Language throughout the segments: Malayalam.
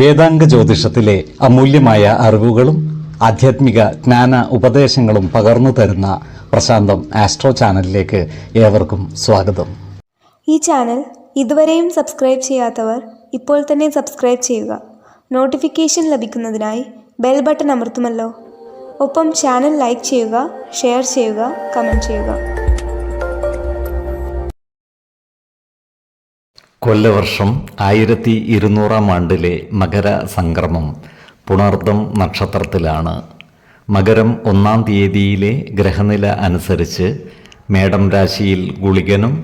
വേദാംഗ ജ്യോതിഷത്തിലെ അമൂല്യമായ അറിവുകളും ആധ്യാത്മിക ജ്ഞാന ഉപദേശങ്ങളും പകർന്നു തരുന്ന പ്രശാന്തം ആസ്ട്രോ ചാനലിലേക്ക് ഏവർക്കും സ്വാഗതം. ഈ ചാനൽ ഇതുവരെയും സബ്സ്ക്രൈബ് ചെയ്യാത്തവർ ഇപ്പോൾ തന്നെ സബ്സ്ക്രൈബ് ചെയ്യുക. നോട്ടിഫിക്കേഷൻ ലഭിക്കുന്നതിനായി ബെൽ ബട്ടൺ അമർത്തുമല്ലോ. ഒപ്പം ചാനൽ ലൈക്ക് ചെയ്യുക, ഷെയർ ചെയ്യുക, കമൻറ്റ് ചെയ്യുക. കൊല്ലവർഷം 1200 ആണ്ടിലെ മകര സംക്രമം പുണർദം നക്ഷത്രത്തിലാണ്. മകരം 1-ാം തീയതിയിലെ ഗ്രഹനില അനുസരിച്ച് മേടം രാശിയിൽ ഗുളികനും,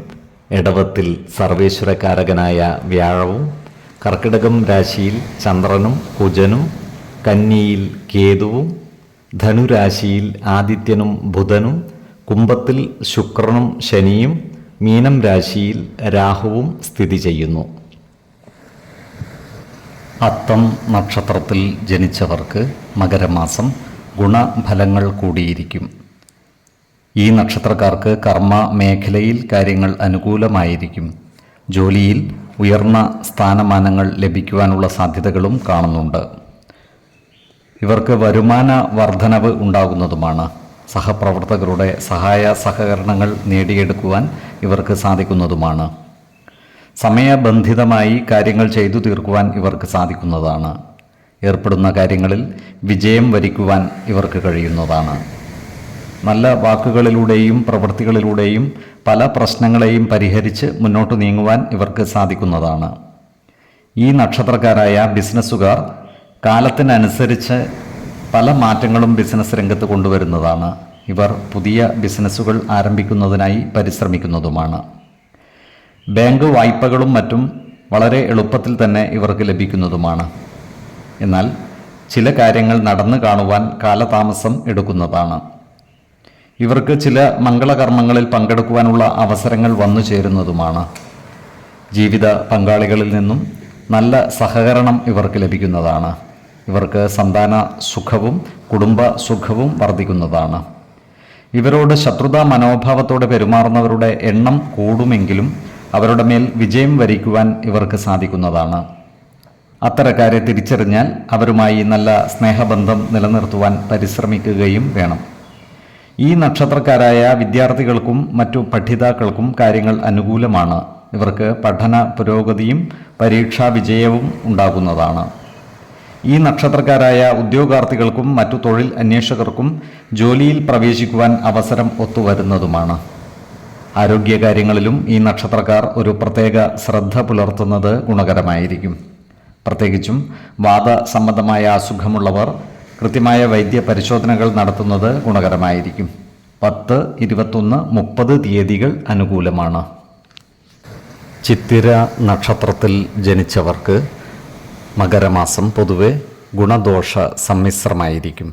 എടവത്തിൽ സർവേശ്വരകാരകനായ വ്യാഴവും, കർക്കിടകം രാശിയിൽ ചന്ദ്രനും കുജനും, കന്നിയിൽ കേതുവും, ധനുരാശിയിൽ ആദിത്യനും ബുധനും, കുംഭത്തിൽ ശുക്രനും ശനിയും, മീനം രാശിയിൽ രാഹുവും സ്ഥിതി ചെയ്യുന്നു. അത്തം നക്ഷത്രത്തിൽ ജനിച്ചവർക്ക് മകരമാസം ഗുണഫലങ്ങൾ കൂടിയിരിക്കും. ഈ നക്ഷത്രക്കാർക്ക് കർമ്മ മേഖലയിൽ കാര്യങ്ങൾ അനുകൂലമായിരിക്കും. ജോലിയിൽ ഉയർന്ന സ്ഥാനമാനങ്ങൾ ലഭിക്കുവാനുള്ള സാധ്യതകളും കാണുന്നുണ്ട്. ഇവർക്ക് വരുമാന വർധനവ് ഉണ്ടാകുന്നതുമാണ്. സഹപ്രവർത്തകരുടെ സഹായ സഹകരണങ്ങൾ നേടിയെടുക്കുവാൻ ഇവർക്ക് സാധിക്കുന്നതുമാണ്. സമയബന്ധിതമായി കാര്യങ്ങൾ ചെയ്തു തീർക്കുവാൻ ഇവർക്ക് സാധിക്കുന്നതാണ്. ഏർപ്പെടുന്ന കാര്യങ്ങളിൽ വിജയം വരിക്കുവാൻ ഇവർക്ക് കഴിയുന്നതാണ്. നല്ല വാക്കുകളിലൂടെയും പ്രവൃത്തികളിലൂടെയും പല പ്രശ്നങ്ങളെയും പരിഹരിച്ച് മുന്നോട്ട് നീങ്ങുവാൻ ഇവർക്ക് സാധിക്കുന്നതാണ്. ഈ നക്ഷത്രക്കാരായ ബിസിനസ്സുകാർ കാലത്തിനനുസരിച്ച് പല മാറ്റങ്ങളും ബിസിനസ് രംഗത്ത് കൊണ്ടുവരുന്നതാണ്. ഇവർ പുതിയ ബിസിനസ്സുകൾ ആരംഭിക്കുന്നതിനായി പരിശ്രമിക്കുന്നതുമാണ്. ബാങ്ക് വായ്പകളും മറ്റും വളരെ എളുപ്പത്തിൽ തന്നെ ഇവർക്ക് ലഭിക്കുന്നതുമാണ്. എന്നാൽ ചില കാര്യങ്ങൾ നടന്നു കാണുവാൻ കാലതാമസം എടുക്കുന്നതാണ്. ഇവർക്ക് ചില മംഗളകർമ്മങ്ങളിൽ പങ്കെടുക്കുവാനുള്ള അവസരങ്ങൾ വന്നു ചേരുന്നതുമാണ്. ജീവിത പങ്കാളികളിൽ നിന്നും നല്ല സഹകരണം ഇവർക്ക് ലഭിക്കുന്നതാണ്. ഇവർക്ക് സന്താന സുഖവും കുടുംബ സുഖവും വർദ്ധിക്കുന്നതാണ്. ഇവരോട് ശത്രുതാ മനോഭാവത്തോടെ പെരുമാറുന്നവരുടെ എണ്ണം കൂടുമെങ്കിലും അവരുടെ മേൽ വിജയം വരിക്കുവാൻ ഇവർക്ക് സാധിക്കുന്നതാണ്. അത്തരക്കാരെ തിരിച്ചറിഞ്ഞാൽ അവരുമായി നല്ല സ്നേഹബന്ധം നിലനിർത്തുവാൻ പരിശ്രമിക്കുകയും വേണം. ഈ നക്ഷത്രക്കാരായ വിദ്യാർത്ഥികൾക്കും മറ്റു പഠിതാക്കൾക്കും കാര്യങ്ങൾ അനുകൂലമാണ്. ഇവർക്ക് പഠന പുരോഗതിയും പരീക്ഷാ വിജയവും ഉണ്ടാകുന്നതാണ്. ഈ നക്ഷത്രക്കാരായ ഉദ്യോഗാർത്ഥികൾക്കും മറ്റു തൊഴിൽ അന്വേഷകർക്കും ജോലിയിൽ പ്രവേശിക്കുവാൻ അവസരം ഒത്തുവരുന്നതുമാണ്. ആരോഗ്യകാര്യങ്ങളിലും ഈ നക്ഷത്രക്കാർ ഒരു പ്രത്യേക ശ്രദ്ധ പുലർത്തുന്നത് ഗുണകരമായിരിക്കും. പ്രത്യേകിച്ചും വാദസംബന്ധമായ അസുഖമുള്ളവർ കൃത്യമായ വൈദ്യ പരിശോധനകൾ നടത്തുന്നത് ഗുണകരമായിരിക്കും. 10, 21, 30 തീയതികൾ അനുകൂലമാണ്. ചിത്തിര നക്ഷത്രത്തിൽ ജനിച്ചവർക്ക് മകരമാസം പൊതുവെ ഗുണദോഷ സമ്മിശ്രമായിരിക്കും.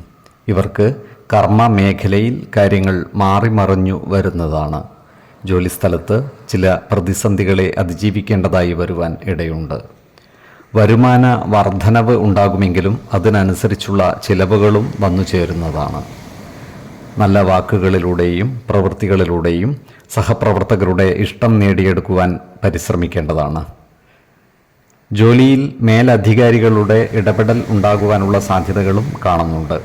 ഇവർക്ക് കർമ്മ മേഖലയിൽ കാര്യങ്ങൾ മാറിമറിഞ്ഞു വരുന്നതാണ്. ജോലിസ്ഥലത്ത് ചില പ്രതിസന്ധികളെ അതിജീവിക്കേണ്ടതായി വരുവാൻ ഇടയുണ്ട്. വരുമാന വർധനവ് ഉണ്ടാകുമെങ്കിലും അതിനനുസരിച്ചുള്ള ചിലവുകളും വന്നു ചേരുന്നതാണ്. നല്ല വാക്കുകളിലൂടെയും പ്രവൃത്തികളിലൂടെയും സഹപ്രവർത്തകരുടെ ഇഷ്ടം നേടിയെടുക്കുവാൻ പരിശ്രമിക്കേണ്ടതാണ്. ജോലിയിൽ മേലധികാരികളുടെ ഇടപെടൽ ഉണ്ടാകുവാനുള്ള സാധ്യതകളും കാണുന്നുണ്ട്.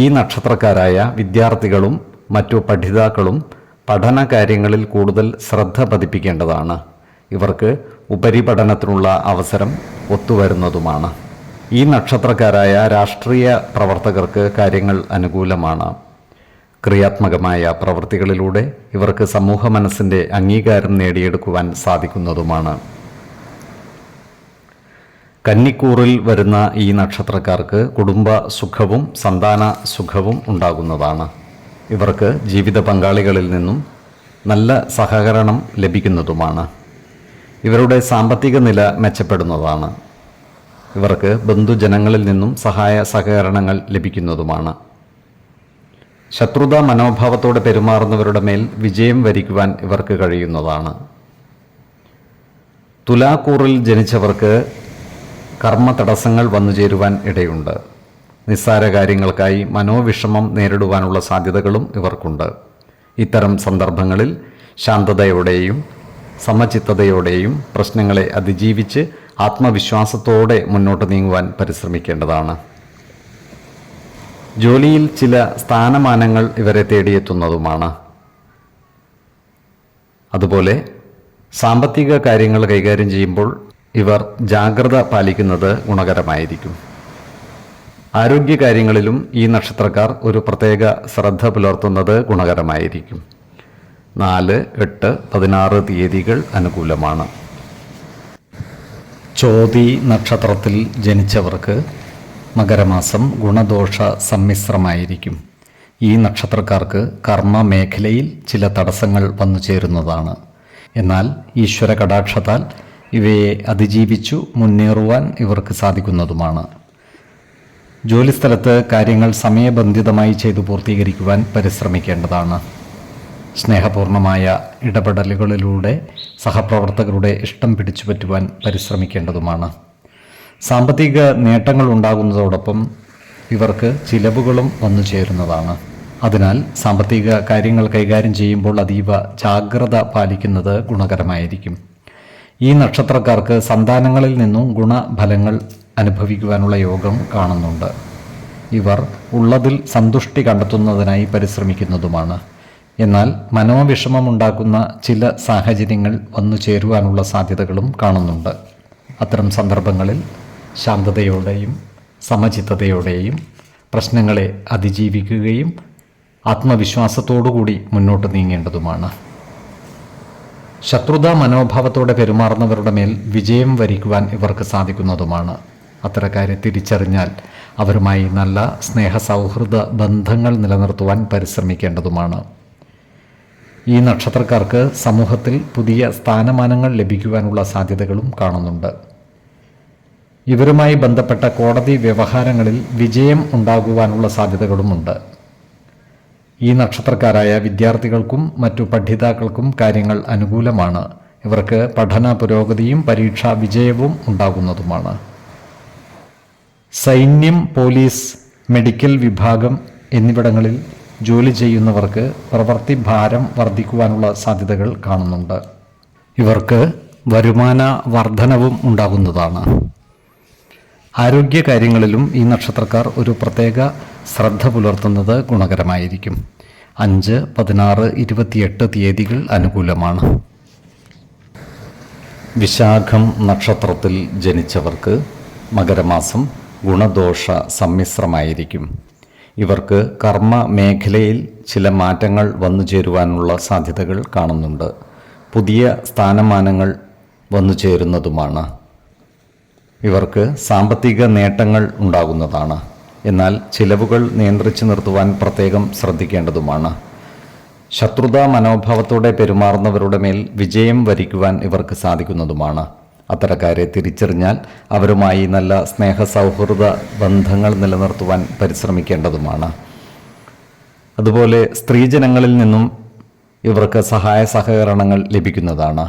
ഈ നക്ഷത്രക്കാരായ വിദ്യാർത്ഥികളും മറ്റു പഠിതാക്കളും പഠന കാര്യങ്ങളിൽ കൂടുതൽ ശ്രദ്ധ പതിപ്പിക്കേണ്ടതാണ്. ഇവർക്ക് ഉപരിപഠനത്തിനുള്ള അവസരം ഒത്തുവരുന്നതുമാണ്. ഈ നക്ഷത്രക്കാരായ രാഷ്ട്രീയ പ്രവർത്തകർക്ക് കാര്യങ്ങൾ അനുകൂലമാണ്. ക്രിയാത്മകമായ പ്രവൃത്തികളിലൂടെ ഇവർക്ക് സമൂഹ മനസ്സിൻ്റെ അംഗീകാരം നേടിയെടുക്കുവാൻ സാധിക്കുന്നതുമാണ്. കന്നിക്കൂറിൽ വരുന്ന ഈ നക്ഷത്രക്കാർക്ക് കുടുംബ സുഖവും സന്താന സുഖവും ഉണ്ടാകുന്നതാണ്. ഇവർക്ക് ജീവിത പങ്കാളികളിൽ നിന്നും നല്ല സഹകരണം ലഭിക്കുന്നതുമാണ്. ഇവരുടെ സാമ്പത്തിക നില മെച്ചപ്പെടുന്നതാണ്. ഇവർക്ക് ബന്ധുജനങ്ങളിൽ നിന്നും സഹായ സഹകരണങ്ങൾ ലഭിക്കുന്നതുമാണ്. ശത്രുതാ മനോഭാവത്തോടെ പെരുമാറുന്നവരുടെ മേൽ വിജയം വരിക്കുവാൻ ഇവർക്ക് കഴിയുന്നതാണ്. തുലാക്കൂറിൽ ജനിച്ചവർക്ക് കർമ്മ തടസ്സങ്ങൾ വന്നു ചേരുവാൻ ഇടയുണ്ട്. നിസ്സാര കാര്യങ്ങൾക്കായി മനോവിഷമം നേരിടുവാനുള്ള സാധ്യതകളും ഇവർക്കുണ്ട്. ഇത്തരം സന്ദർഭങ്ങളിൽ ശാന്തതയോടെയും സമചിത്തതയോടെയും പ്രശ്നങ്ങളെ അതിജീവിച്ച് ആത്മവിശ്വാസത്തോടെ മുന്നോട്ട് നീങ്ങുവാൻ പരിശ്രമിക്കേണ്ടതാണ്. ജോലിയിൽ ചില സ്ഥാനമാനങ്ങൾ ഇവരെ തേടിയെത്തുന്നതുമാണ്. അതുപോലെ സാമ്പത്തിക കാര്യങ്ങൾ കൈകാര്യം ചെയ്യുമ്പോൾ ഇവർ ജാഗ്രത പാലിക്കുന്നത് ഗുണകരമായിരിക്കും. ആരോഗ്യകാര്യങ്ങളിലും ഈ നക്ഷത്രക്കാർ ഒരു പ്രത്യേക ശ്രദ്ധ പുലർത്തുന്നത് ഗുണകരമായിരിക്കും. 4, 8, 16 തീയതികൾ അനുകൂലമാണ്. ചോതി നക്ഷത്രത്തിൽ ജനിച്ചവർക്ക് മകരമാസം ഗുണദോഷ സമ്മിശ്രമായിരിക്കും. ഈ നക്ഷത്രക്കാർക്ക് കർമ്മ മേഖലയിൽ ചില തടസ്സങ്ങൾ വന്നു ചേരുന്നതാണ്. എന്നാൽ ഈശ്വര കടാക്ഷത്താൽ ഇവയെ അതിജീവിച്ചു മുന്നേറുവാൻ ഇവർക്ക് സാധിക്കുന്നതുമാണ്. ജോലിസ്ഥലത്ത് കാര്യങ്ങൾ സമയബന്ധിതമായി ചെയ്തു പൂർത്തീകരിക്കുവാൻ പരിശ്രമിക്കേണ്ടതാണ്. സ്നേഹപൂർണമായ ഇടപെടലുകളിലൂടെ സഹപ്രവർത്തകരുടെ ഇഷ്ടം പിടിച്ചുപറ്റുവാൻ പരിശ്രമിക്കേണ്ടതുമാണ്. സാമ്പത്തിക നേട്ടങ്ങൾ ഉണ്ടാകുന്നതോടൊപ്പം ഇവർക്ക് ചിലവുകളും വന്നു ചേരുന്നതാണ്. അതിനാൽ സാമ്പത്തിക കാര്യങ്ങൾ കൈകാര്യം ചെയ്യുമ്പോൾ അതീവ ജാഗ്രത പാലിക്കുന്നത് ഗുണകരമായിരിക്കും. ഈ നക്ഷത്രക്കാർക്ക് സന്താനങ്ങളിൽ നിന്നും ഗുണഫലങ്ങൾ അനുഭവിക്കുവാനുള്ള യോഗം കാണുന്നുണ്ട്. ഇവർ ഉള്ളതിൽ സന്തുഷ്ടി കണ്ടെത്തുന്നതിനായി പരിശ്രമിക്കുന്നതുമാണ്. എന്നാൽ മനോവിഷമമുണ്ടാക്കുന്ന ചില സാഹചര്യങ്ങൾ വന്നു ചേരുവാനുള്ള സാധ്യതകളും കാണുന്നുണ്ട്. അത്തരം സന്ദർഭങ്ങളിൽ ശാന്തതയോടെയും സമചിത്തതയോടെയും പ്രശ്നങ്ങളെ അതിജീവിക്കുകയും ആത്മവിശ്വാസത്തോടുകൂടി മുന്നോട്ട് നീങ്ങേണ്ടതുമാണ്. ശത്രുതാ മനോഭാവത്തോടെ പെരുമാറുന്നവരുടെ മേൽ വിജയം വരിക്കുവാൻ ഇവർക്ക് സാധിക്കുന്നതുമാണ്. അത്തരക്കാരെ തിരിച്ചറിഞ്ഞാൽ അവരുമായി നല്ല സ്നേഹസൗഹൃദ ബന്ധങ്ങൾ നിലനിർത്തുവാൻ പരിശ്രമിക്കേണ്ടതുമാണ്. ഈ നക്ഷത്രക്കാർക്ക് സമൂഹത്തിൽ പുതിയ സ്ഥാനമാനങ്ങൾ ലഭിക്കുവാനുള്ള സാധ്യതകളും കാണുന്നുണ്ട്. ഇവരുമായി ബന്ധപ്പെട്ട കോടതി വ്യവഹാരങ്ങളിൽ വിജയം ഉണ്ടാകുവാനുള്ള സാധ്യതകളുമുണ്ട്. ഈ നക്ഷത്രക്കാരായ വിദ്യാർത്ഥികൾക്കും മറ്റു പഠിതാക്കൾക്കും കാര്യങ്ങൾ അനുകൂലമാണ്. ഇവർക്ക് പഠന പുരോഗതിയും പരീക്ഷാ വിജയവും ഉണ്ടാകുന്നതുമാണ്. സൈന്യം, പോലീസ്, മെഡിക്കൽ വിഭാഗം എന്നിവിടങ്ങളിൽ ജോലി ചെയ്യുന്നവർക്ക് പ്രവൃത്തി ഭാരം വർദ്ധിക്കുവാനുള്ള സാധ്യതകൾ കാണുന്നുണ്ട്. ഇവർക്ക് വരുമാന വർധനവും ഉണ്ടാകുന്നതാണ്. ആരോഗ്യകാര്യങ്ങളിലും ഈ നക്ഷത്രക്കാർ ഒരു പ്രത്യേക ശ്രദ്ധ പുലർത്തുന്നത് ഗുണകരമായിരിക്കും. 5, 16, 28 തീയതികൾ അനുകൂലമാണ്. വിശാഖം നക്ഷത്രത്തിൽ ജനിച്ചവർക്ക് മകരമാസം ഗുണദോഷ സമ്മിശ്രമായിരിക്കും. ഇവർക്ക് കർമ്മ മേഖലയിൽ ചില മാറ്റങ്ങൾ വന്നു ചേരുവാനുള്ള സാധ്യതകൾ കാണുന്നുണ്ട്. പുതിയ സ്ഥാനമാനങ്ങൾ വന്നു ചേരുന്നതുമാണ്. ഇവർക്ക് സാമ്പത്തിക നേട്ടങ്ങൾ ഉണ്ടാകുന്നതാണ്. എന്നാൽ ചിലവുകൾ നിയന്ത്രിച്ചു നിർത്തുവാൻ പ്രത്യേകം ശ്രദ്ധിക്കേണ്ടതുമാണ്. ശത്രുതാ മനോഭാവത്തോടെ പെരുമാറുന്നവരുടെ മേൽ വിജയം വരിക്കുവാൻ ഇവർക്ക് സാധിക്കുന്നതുമാണ്. അത്തരക്കാരെ തിരിച്ചറിഞ്ഞാൽ അവരുമായി നല്ല സ്നേഹസൗഹൃദ ബന്ധങ്ങൾ നിലനിർത്തുവാൻ പരിശ്രമിക്കേണ്ടതുമാണ്. അതുപോലെ സ്ത്രീജനങ്ങളിൽ നിന്നും ഇവർക്ക് സഹായ സഹകരണങ്ങൾ ലഭിക്കുന്നതാണ്.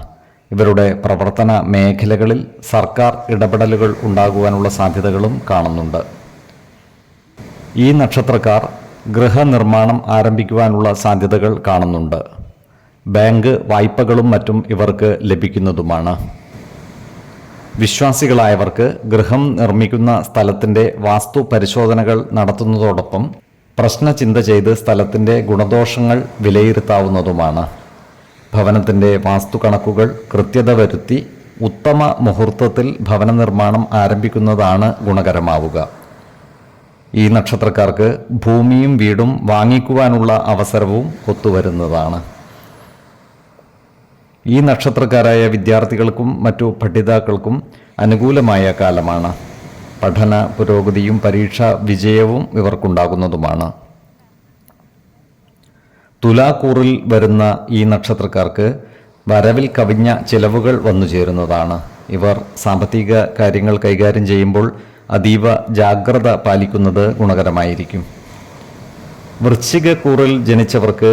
ഇവരുടെ പ്രവർത്തന മേഖലകളിൽ സർക്കാർ ഇടപെടലുകൾ ഉണ്ടാകുവാനുള്ള സാധ്യതകളും കാണുന്നുണ്ട്. ഈ നക്ഷത്രക്കാർ ഗൃഹനിർമ്മാണം ആരംഭിക്കുവാനുള്ള സാധ്യതകൾ കാണുന്നുണ്ട്. ബാങ്ക് വായ്പകളും മറ്റും ഇവർക്ക് ലഭിക്കുന്നതുമാണ്. വിശ്വാസികളായവർക്ക് ഗൃഹം നിർമ്മിക്കുന്ന സ്ഥലത്തിൻ്റെ വാസ്തു പരിശോധനകൾ നടത്തുന്നതോടൊപ്പം പ്രശ്നചിന്ത ചെയ്ത് സ്ഥലത്തിൻ്റെ ഗുണദോഷങ്ങൾ വിലയിരുത്താവുന്നതുമാണ്. ഭവനത്തിൻ്റെ വാസ്തു കണക്കുകൾ കൃത്യത വരുത്തി ഉത്തമ മുഹൂർത്തത്തിൽ ഭവന നിർമ്മാണം ആരംഭിക്കുന്നതാണ് ഗുണകരമാവുക. ഈ നക്ഷത്രക്കാർക്ക് ഭൂമിയും വീടും വാങ്ങിക്കുവാനുള്ള അവസരവും ഒത്തുവരുന്നതാണ്. ഈ നക്ഷത്രക്കാരായ വിദ്യാർത്ഥികൾക്കും മറ്റു പഠിതാക്കൾക്കും അനുകൂലമായ കാലമാണ്. പഠന പുരോഗതിയും പരീക്ഷാ വിജയവും ഇവർക്കുണ്ടാകുന്നതുമാണ്. തുലാക്കൂറിൽ വരുന്ന ഈ നക്ഷത്രക്കാർക്ക് വരവിൽ കവിഞ്ഞ ചിലവുകൾ വന്നു ചേരുന്നതാണ്. ഇവർ സാമ്പത്തിക കാര്യങ്ങൾ കൈകാര്യം ചെയ്യുമ്പോൾ അതീവ ജാഗ്രത പാലിക്കുന്നത് ഗുണകരമായിരിക്കും. വൃശ്ചികക്കൂറിൽ ജനിച്ചവർക്ക്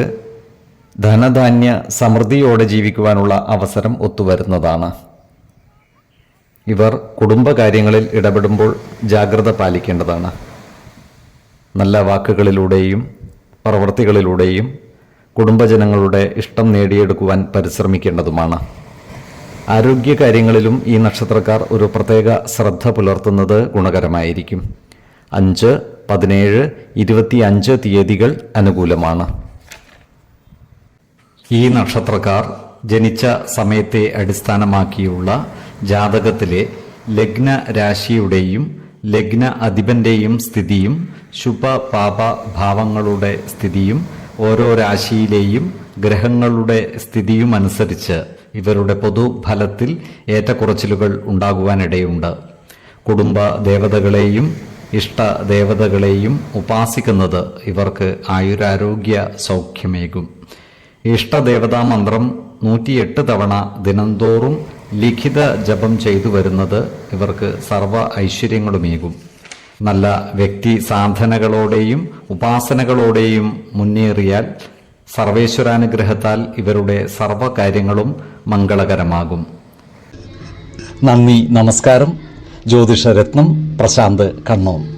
ധനധാന്യ സമൃദ്ധിയോടെ ജീവിക്കുവാനുള്ള അവസരം ഒത്തുവരുന്നതാണ്. ഇവർ കുടുംബകാര്യങ്ങളിൽ ഇടപെടുമ്പോൾ ജാഗ്രത പാലിക്കേണ്ടതാണ്. നല്ല വാക്കുകളിലൂടെയും പ്രവൃത്തികളിലൂടെയും കുടുംബജനങ്ങളുടെ ഇഷ്ടം നേടിയെടുക്കുവാൻ പരിശ്രമിക്കേണ്ടതുമാണ്. ആരോഗ്യകാര്യങ്ങളിലും ഈ നക്ഷത്രക്കാർ ഒരു പ്രത്യേക ശ്രദ്ധ പുലർത്തുന്നത് ഗുണകരമായിരിക്കും. 5, 17, 25 തീയതികൾ അനുകൂലമാണ്. ഈ നക്ഷത്രക്കാർ ജനിച്ച സമയത്തെ അടിസ്ഥാനമാക്കിയുള്ള ജാതകത്തിലെ ലഗ്ന രാശിയുടെയും ലഗ്ന അധിപന്റെയും സ്ഥിതിയും ശുഭ പാപ ഭാവങ്ങളുടെ സ്ഥിതിയും ഓരോ രാശിയിലെയും ഗ്രഹങ്ങളുടെ സ്ഥിതിയും അനുസരിച്ച് ഇവരുടെ പൊതുഫലത്തിൽ ഏറ്റക്കുറച്ചിലുകൾ ഉണ്ടാകുവാനിടയുണ്ട്. കുടുംബ ദേവതകളെയും ഇഷ്ടദേവതകളെയും ഉപാസിക്കുന്നത് ഇവർക്ക് ആയുരാരോഗ്യ സൗഖ്യമേകും. ഇഷ്ടദേവതാ മന്ത്രം 108 തവണ ദിനംതോറും ലിഖിത ജപം ചെയ്തു വരുന്നത് ഇവർക്ക് സർവ ഐശ്വര്യങ്ങളുമേകും. നല്ല വ്യക്തി സാധനകളോടെയും ഉപാസനകളോടെയും മുന്നേറിയാൽ സർവേശ്വരാനുഗ്രഹത്താൽ ഇവരുടെ സർവകാര്യങ്ങളും മംഗളകരമാകും. നന്ദി, നമസ്കാരം. ജ്യോതിഷരത്നം പ്രശാന്ത് കണ്ണോം.